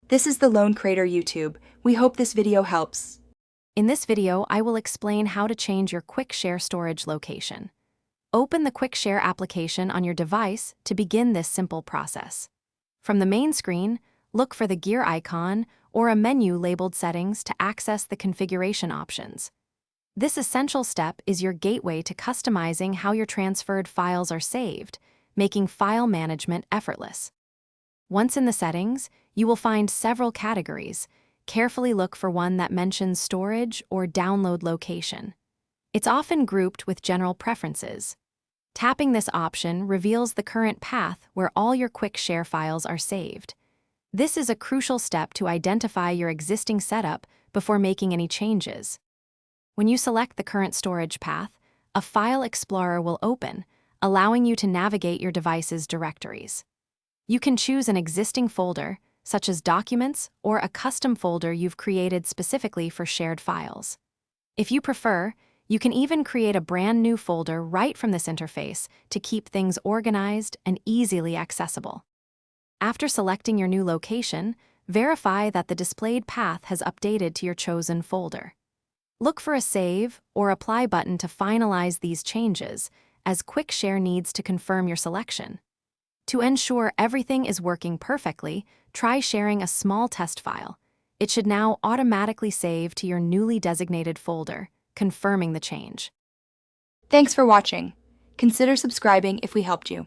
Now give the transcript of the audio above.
This is the Lone Crater YouTube. We hope this video helps. In this video, I will explain how to change your Quick Share storage location. Open the Quick Share application on your device to begin this simple process. From the main screen, look for the gear icon or a menu labeled Settings to access the configuration options. This essential step is your gateway to customizing how your transferred files are saved, making file management effortless. Once in the settings, you will find several categories. Carefully look for one that mentions storage or download location. It's often grouped with general preferences. Tapping this option reveals the current path where all your Quick Share files are saved. This is a crucial step to identify your existing setup before making any changes. When you select the current storage path, a file explorer will open, allowing you to navigate your device's directories. You can choose an existing folder, such as Documents, or a custom folder you've created specifically for shared files. If you prefer, you can even create a brand new folder right from this interface to keep things organized and easily accessible. After selecting your new location, verify that the displayed path has updated to your chosen folder. Look for a Save or Apply button to finalize these changes, as Quick Share needs to confirm your selection. To ensure everything is working perfectly, try sharing a small test file. It should now automatically save to your newly designated folder, confirming the change. Thanks for watching. Consider subscribing if we helped you.